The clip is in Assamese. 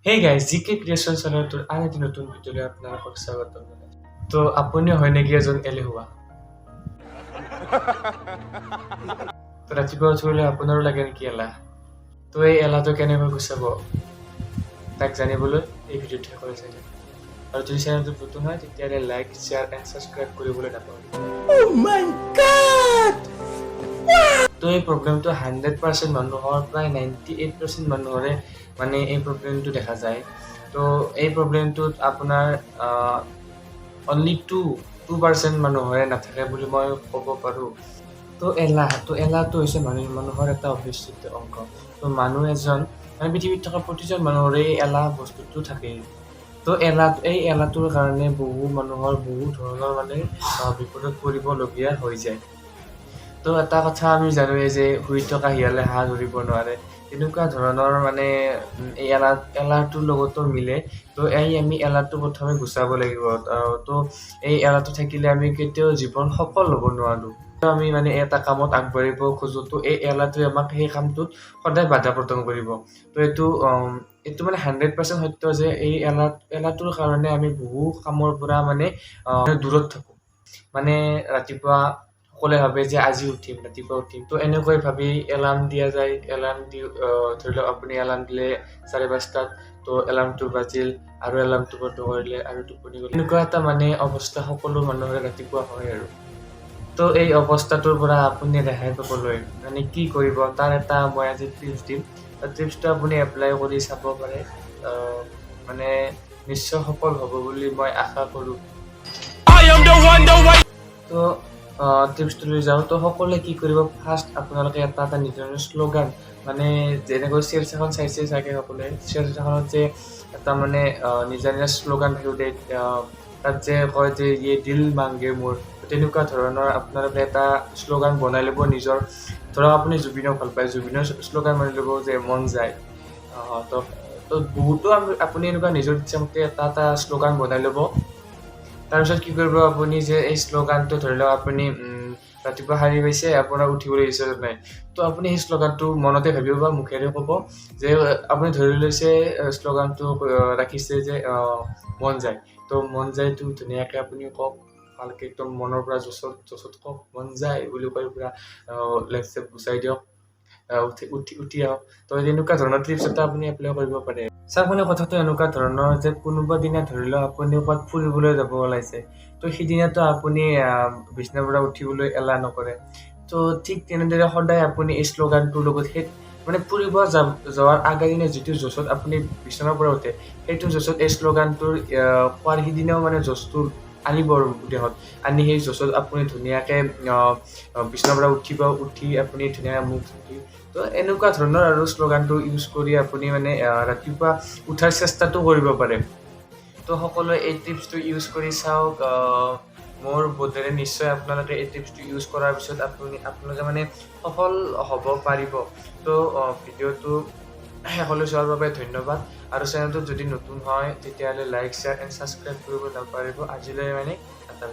Hey guys, GK Creation চেনেলটোৰ আন এটি নতুন ভিডিঅ'লৈ আপোনালোকক স্বাগতম জনাইছোঁ। তো আপুনি হয় নেকি এজন এলেহুৱা? তো ৰাতিপুৱা উঠিবলৈ আপোনাৰো লাগে নেকি এলাহ? তো এই এলাহটো কেনেকৈ গুচাব তাক জানিবলৈ এই ভিডিঅ'টো শেষ কৰি চাই থাকক। আৰু যদি চেনেলটো নতুন হয় তেতিয়াহ'লে লাইক, শ্বেয়াৰ এণ্ড ছাবস্ক্ৰাইব কৰিবলৈ নাপাহৰিব। তো এই প্ৰব্লেমটো 100% মানুহৰ প্ৰায় 98% মানুহৰে মানে এই প্ৰব্লেমটো দেখা যায়। তো এই প্ৰব্লেমটোত আপোনাৰ অনলি 2% মানুহৰে নাথাকে বুলি মই ক'ব পাৰোঁ। তো এলাহটো হৈছে মানুহৰ এটা অবিচ্ছেদ্য অংগ। তো মানুহ এজন মানে পৃথিৱীত থকা প্ৰতিজন মানুহৰে এই এলাহ বস্তুটো থাকেই। তো এই এলাহটোৰ কাৰণে বহু মানুহৰ বহু ধৰণৰ মানে বিপদত পৰিবলগীয়া হৈ যায়। তো এটা কথা আমি জানোৱেই যে শুই থকা শিয়ালে হাঁহ ধৰিব নোৱাৰে। তেনেকুৱা ধৰণৰ মানে এই এলাহটোৰ লগতো মিলে। তো আমি এলাহটো প্ৰথমে গুচাব লাগিব। তো এই এলাহটো থাকিলে আমি কেতিয়াও জীৱন সফল হ'ব নোৱাৰোঁ। আমি মানে এটা কামত আগবাঢ়িব খোজোঁ, তো এই এলাহটোৱে আমাক সেই কামটোত সদায় বাধা প্ৰদান কৰিব। তো এইটো মানে 100% সত্য যে এই এলাহটোৰ কাৰণে আমি বহু কামৰ পৰা মানে দূৰত থাকোঁ। মানে ৰাতিপুৱা সকলোৱে ভাবে যে আজি ৰাতিপুৱা উঠিম। তো এনেকৈ ভাবি এলাৰ্ম দিয়া যায়। এলাৰ্ম দি ধৰি লওক আপুনি এলাৰ্ম দিলে 5:30 তো এলাৰ্মটো বাজিল আৰু এলাৰ্মটো বন্ধ কৰিলে আৰু টোপনি গ'ল। এনেকুৱা এটা মানে অৱস্থা সকলো মানুহৰে ৰাতিপুৱা হয় আৰু। তো এই অৱস্থাটোৰ পৰা আপুনি ৰেহাই পাবলৈ মানে কি কৰিব তাৰ এটা মই আজি টিপছ দিম। টিপছটো আপুনি এপ্লাই কৰি চাব পাৰে। মানে নিশ্চয় সফল হ'ব বুলি মই আশা কৰোঁ। তো টিপছটো লৈ যাওঁ। তো সকলোৱে কি কৰিব, ফাৰ্ষ্ট আপোনালোকে এটা নিজৰ শ্লোগান মানে যেনেকৈ চেলছ এখন চাইছে চাগে সকলোৱে। চেলছ এখনত যে এটা মানে নিজা শ্লোগান থাকে, তাত যে কয় যে ইয়ে দিল মাংগে মোৰ। তেনেকুৱা ধৰণৰ আপোনালোকে এটা শ্লোগান বনাই ল'ব নিজৰ। ধৰক আপুনি জুবিনক ভাল পায়, জুবিনৰ শ্লোগান বনাই ল'ব যে মন যায়। তো বহুতো আপুনি এনেকুৱা নিজৰ ইচ্ছামতে এটা শ্লোগান বনাই ল'ব। তাৰপিছত কি কৰিব, আপুনি যে এই শ্লোগানটো ধৰি লওক আপুনি ৰাতিপুৱা সাৰি পাইছে, আপোনাৰ উঠিবলৈ ইচ্ছা নাই। তো আপুনি সেই শ্লোগানটো মনতে ভাবিব বা মুখেৰে ক'ব যে আপুনি ধৰি লৈছে শ্লোগানটো ৰাখিছে যে মন যায়। তো মন যায়টো ধুনীয়াকৈ আপুনি কওক, ভালকৈ একদম মনৰ পৰা জচত কওক, মন যায় বুলি কৈ পুৰা লেফ্ট ছেপ গুচাই দিয়ক, উঠি আহক। তো এনেকুৱা ধৰণৰ টিপছ এটা আপুনি এপ্লাই কৰিব পাৰে। চাওক মানে কথাটো এনেকুৱা ধৰণৰ যে কোনোবা দিনা ধৰি লওক আপুনি ক'ৰবাত ফুৰিবলৈ যাব ওলাইছে। তো সিদিনাটো আপুনি বিচনাৰ পৰা উঠিবলৈ এলাহ নকৰে। তো ঠিক তেনেদৰে সদায় আপুনি এই শ্লোগানটোৰ লগত মানে ফুৰিব যোৱাৰ আগদিনা যিটো জচত আপুনি বিচনাৰ পৰা উঠে, সেইটো জচত এই শ্লোগানটোৰ কোৱাৰ সিদিনাও মানে জচটো আনিব আৰু দেহত। আনি সেই জচত আপুনি ধুনীয়াকৈ বিচনাৰ পৰা উঠি আপুনি ধুনীয়াকৈ মুখ ধুই। তো এনেকুৱা ধৰণৰ আৰু শ্লোগানটো ইউজ কৰি আপুনি মানে ৰাতিপুৱা উঠাৰ চেষ্টাটো কৰিব পাৰে। তো সকলোৱে এই টিপছটো ইউজ কৰি চাওক। মোৰ বোধেৰে নিশ্চয় আপোনালোকে এই টিপছটো ইউজ কৰাৰ পিছত আপোনালোকে মানে সফল হ'ব পাৰিব। তো ভিডিঅ'টো শেষলৈ চোৱাৰ বাবে ধন্যবাদ। আৰু চেনেলটোত যদি নতুন হয় তেতিয়াহ'লে লাইক, শ্বেয়াৰ এণ্ড ছাবস্ক্ৰাইব কৰিব নাপাহৰিব। আজিলৈ মানে এটা